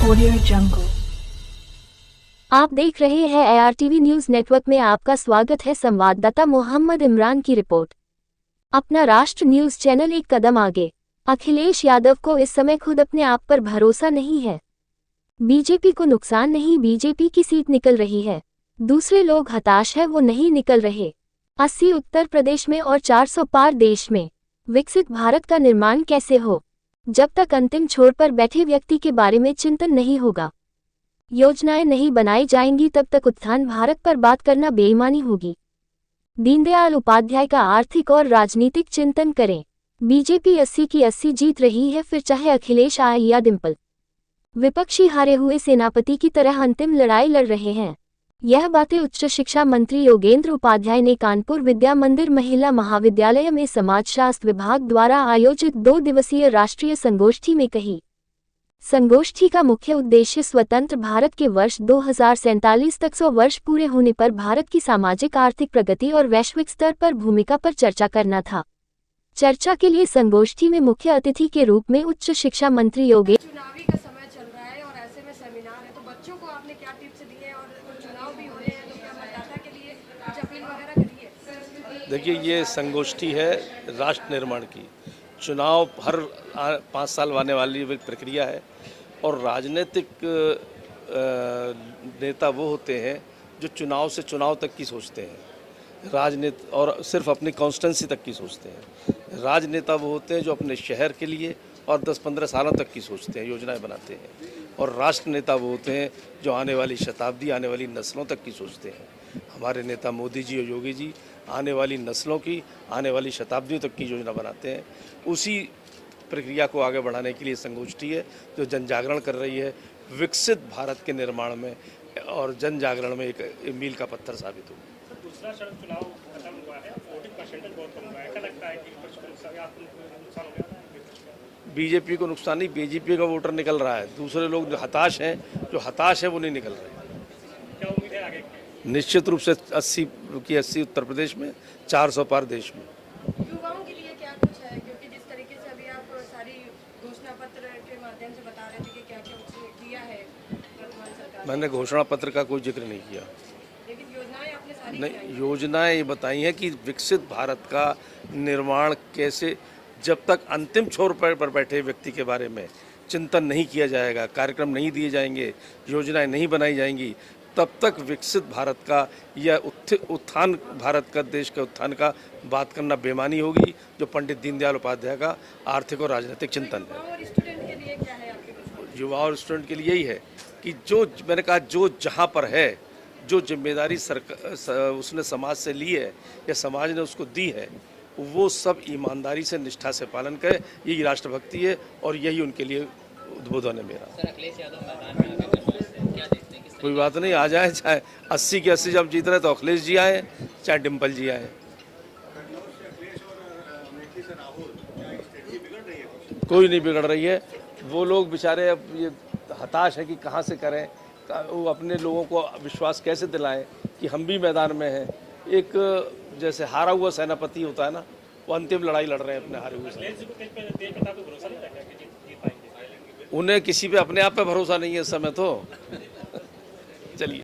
Audio Jungle। आप देख रहे हैं ARTV न्यूज नेटवर्क में आपका स्वागत है। संवाददाता मोहम्मद इमरान की रिपोर्ट। अपना राष्ट्र न्यूज चैनल एक कदम आगे। अखिलेश यादव को इस समय खुद अपने आप पर भरोसा नहीं है। बीजेपी को नुकसान नहीं, बीजेपी की सीट निकल रही है। दूसरे लोग हताश है, वो नहीं निकल रहे। 80 उत्तर प्रदेश में और 400 पार देश में विकसित भारत का निर्माण कैसे हो, जब तक अंतिम छोर पर बैठे व्यक्ति के बारे में चिंतन नहीं होगा, योजनाएं नहीं बनाई जाएंगी, तब तक उत्थान भारत पर बात करना बेईमानी होगी। दीनदयाल उपाध्याय का आर्थिक और राजनीतिक चिंतन करें। बीजेपी 80 की 80 जीत रही है, फिर चाहे अखिलेश आए या डिम्पल। विपक्षी हारे हुए सेनापति की तरह अंतिम लड़ाई लड़ रहे हैं। यह बातें उच्च शिक्षा मंत्री योगेंद्र उपाध्याय ने कानपुर विद्या मंदिर महिला महाविद्यालय में समाजशास्त्र विभाग द्वारा आयोजित 2 दिवसीय राष्ट्रीय संगोष्ठी में कही। संगोष्ठी का मुख्य उद्देश्य स्वतंत्र भारत के वर्ष 2047 तक 100 वर्ष पूरे होने पर भारत की सामाजिक आर्थिक प्रगति और वैश्विक स्तर पर भूमिका पर चर्चा करना था। चर्चा के लिए संगोष्ठी में मुख्य अतिथि के रूप में उच्च शिक्षा मंत्री योगेंद्र चुनावी का समय चल रहा है और ऐसे में सेमिनार है, तो बच्चों को आपने क्या टिप्स दिए हैं? और चुनाव भी हो रहे हैं, तो क्या मतदाता के लिए कुछ अपील वगैरह करिए? देखिए, ये संगोष्ठी है राष्ट्र निर्माण की। चुनाव हर 5 साल आने वाली प्रक्रिया है और राजनीतिक नेता वो होते हैं जो चुनाव से चुनाव तक की सोचते हैं, राजनीति और सिर्फ अपनी कॉन्स्टिट्यूंसी तक की सोचते हैं। राजनेता वो होते हैं जो अपने शहर के लिए और 10-15 सालों तक की सोचते हैं, योजनाएं बनाते हैं। और राष्ट्र नेता वो होते हैं जो आने वाली शताब्दी, आने वाली नस्लों तक की सोचते हैं। हमारे नेता मोदी जी और योगी जी आने वाली नस्लों की, आने वाली शताब्दियों तक की योजना बनाते हैं। उसी प्रक्रिया को आगे बढ़ाने के लिए संगोष्ठी है जो जन जागरण कर रही है, विकसित भारत के निर्माण में और जन जागरण में एक मील का पत्थर साबित होगी। दूसरा चुनाव खत्म हुआ है, वोटिंग परसेंटेज बहुत कम हुआ है, क्या लगता है कि नुकसान हो गया? बीजेपी को नुकसान नहीं, बीजेपी का वोटर निकल रहा है। दूसरे लोग जो हताश हैं वो नहीं निकल रहे। क्या उम्मीद है आगे? निश्चित रूप से 80 की 80 उत्तर प्रदेश में, 400 पार देश में। युवाओं के लिए क्या कुछ है, क्योंकि जिस तरीके से अभी आप सारी घोषणा पत्र के माध्यम से बता रहे थे कि क्या क्या किया है वर्तमान सरकार? मैंने घोषणा पत्र का कोई जिक्र नहीं किया, लेकिन योजनाएं आपने सारी नहीं, योजनाएं ये बताई हैं कि विकसित भारत का निर्माण कैसे, जब तक अंतिम छोर पर बैठे व्यक्ति के बारे में चिंतन नहीं किया जाएगा, कार्यक्रम नहीं दिए जाएंगे, योजनाएं नहीं बनाई जाएंगी, तब तक विकसित भारत का या उत्थान भारत का, देश के उत्थान का बात करना बेमानी होगी, जो पंडित दीनदयाल उपाध्याय का आर्थिक और राजनीतिक चिंतन है। और स्टूडेंट के लिए क्या है आपके? युवा और स्टूडेंट के लिए यही है कि जो मैंने कहा, जो जहाँ पर है, जो जिम्मेदारी सरकार उसने समाज से ली है या समाज ने उसको दी है, वो सब ईमानदारी से, निष्ठा से पालन करे। यही राष्ट्रभक्ति है और यही उनके लिए उद्बोधन है मेरा। सर, अखिलेश यादव मैदान में आगे क्या देखते हैं? कोई बात नहीं, आ जाए, चाहे 80 की 80 जब जीत रहे तो अखिलेश जी आए, चाहे डिम्पल जी आए, कोई नहीं बिगड़ रही है। वो लोग बेचारे अब ये हताश है कि कहाँ से करें, वो अपने लोगों को विश्वास कैसे दिलाएं कि हम भी मैदान में हैं। एक जैसे हारा हुआ सेनापति होता है ना, वो अंतिम लड़ाई लड़ रहे हैं अपने हारे हुए से। उन्हें किसी पे अपने आप पे भरोसा नहीं है इस समय तो। चलिए।